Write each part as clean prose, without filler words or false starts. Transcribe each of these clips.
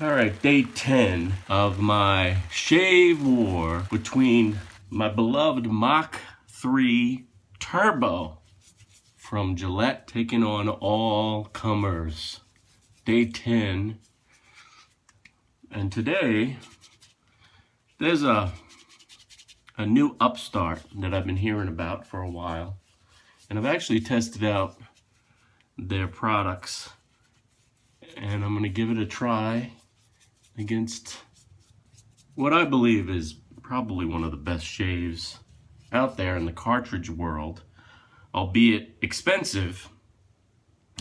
All right, day 10 of my shave war between my beloved Mach 3 Turbo from Gillette taking on all comers. Day 10. And today, there's a new upstart that I've been hearing about for a while. And I've actually tested out their products. And I'm going to give it a try against what I believe is probably one of the best shaves out there in the cartridge world, albeit expensive.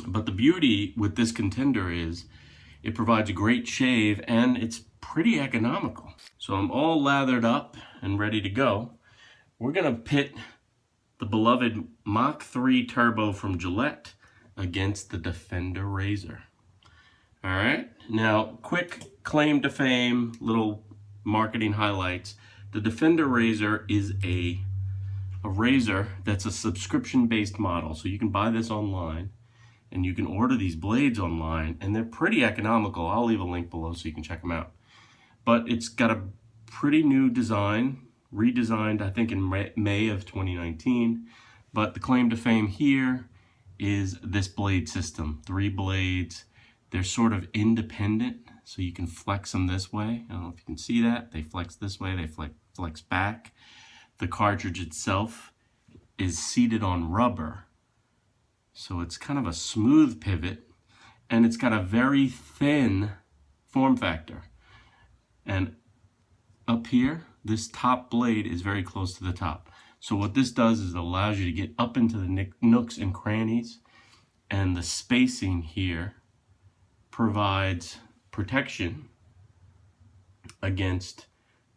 But the beauty with this contender is it provides a great shave and it's pretty economical. So I'm all lathered up and ready to go. We're going to pit the beloved Mach 3 Turbo from Gillette against the Defender razor. All right, now quick claim to fame, little marketing highlights. The Defender razor is a razor that's a subscription-based model. So you can buy this online and you can order these blades online and they're pretty economical. I'll leave a link below so you can check them out. But it's got a pretty new design, redesigned I think in May of 2019. But the claim to fame here is this blade system, 3 blades. They're sort of independent, so you can flex them this way. I don't know if you can see that. They flex this way, they flex back. The cartridge itself is seated on rubber, so it's kind of a smooth pivot, and it's got a very thin form factor. And up here, this top blade is very close to the top. So what this does is it allows you to get up into the nooks and crannies, and the spacing here provides protection against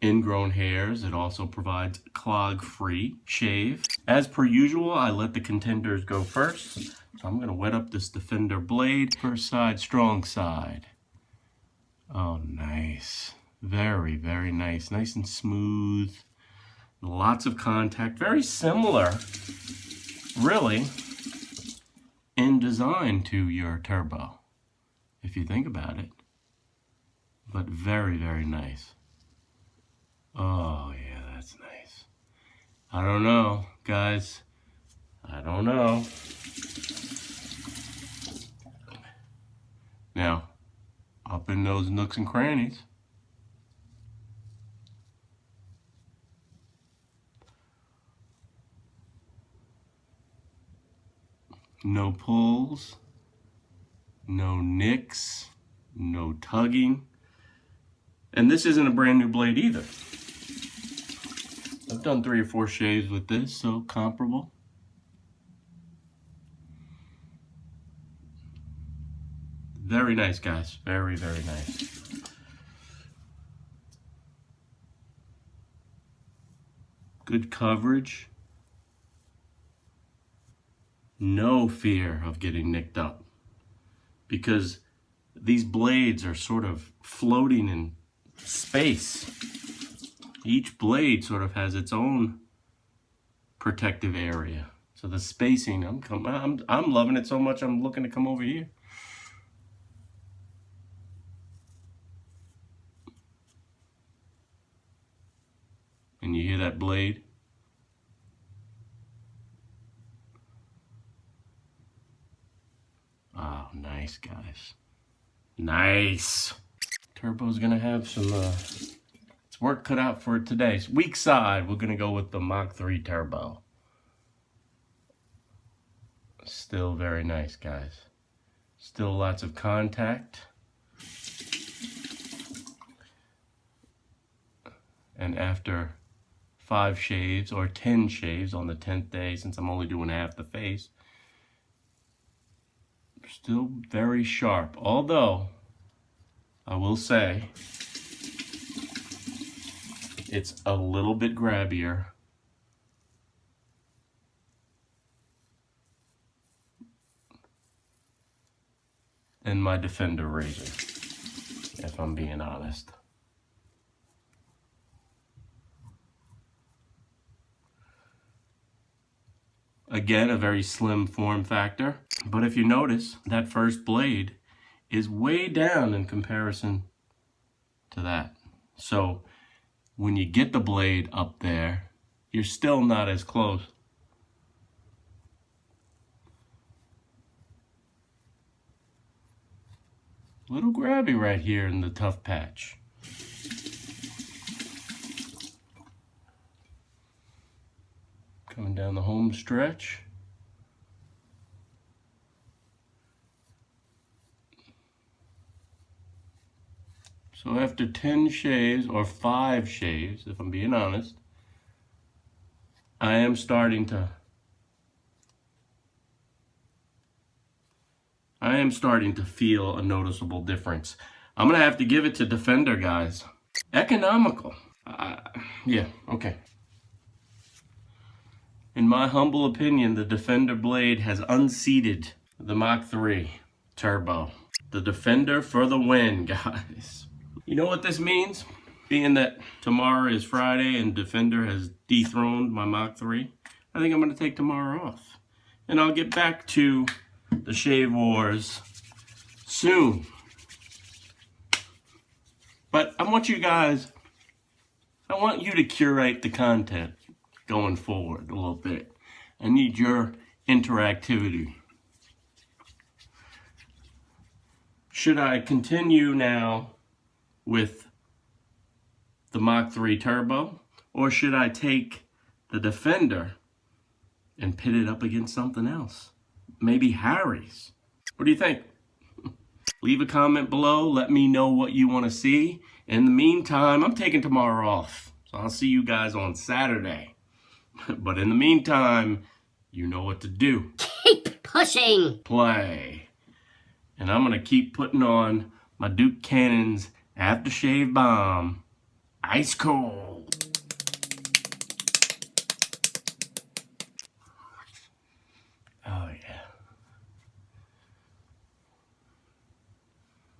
ingrown hairs. It also provides clog-free shave. As per usual, I let the contenders go first. So I'm going to wet up this Defender blade. First side, strong side. Oh, nice. Very, very nice. Nice and smooth. Lots of contact. Very similar, really, in design to your Turbo, if you think about it, but very, very nice. Oh yeah, that's nice. I don't know, guys. I don't know. Now, up in those nooks and crannies. No pulls. No nicks, no tugging. And this isn't a brand new blade either. I've done 3 or 4 shaves with this, so comparable. Very nice, guys. Very, very nice. Good coverage. No fear of getting nicked up, because these blades are sort of floating in space. Each blade sort of has its own protective area. So the spacing, I'm loving it so much I'm looking to come over here. And you hear that blade? Oh, nice, guys. Nice. Turbo's gonna have some it's work cut out for it today. Weak side, we're gonna go with the Mach 3 Turbo. Still very nice, guys. Still lots of contact. And after 5 shaves or 10 shaves on the 10th day, since I'm only doing half the face, still very sharp, although I will say it's a little bit grabbier than my Defender razor, if I'm being honest. Again, a very slim form factor. But if you notice, that first blade is way down in comparison to that. So when you get the blade up there, you're still not as close. Little grabby right here in the tough patch. Coming down the home stretch. So after 10 shaves, or 5 shaves, if I'm being honest, I am starting to feel a noticeable difference. I'm gonna have to give it to Defender, guys. Economical. Yeah, okay. In my humble opinion, the Defender blade has unseated the Mach 3 Turbo. The Defender for the win, guys. You know what this means? Being that tomorrow is Friday and Defender has dethroned my Mach 3, I think I'm going to take tomorrow off. And I'll get back to the Shave Wars soon. But I want you to curate the content going forward a little bit. I need your interactivity. Should I continue now with the Mach 3 Turbo, or should I take the Defender and pit it up against something else? Maybe Harry's. What do you think? Leave a comment below. Let me know what you want to see. In the meantime, I'm taking tomorrow off, so I'll see you guys on Saturday. But in the meantime, you know what to do. Keep pushing. Play. And I'm going to keep putting on my Duke Cannon's aftershave bomb. Ice cold.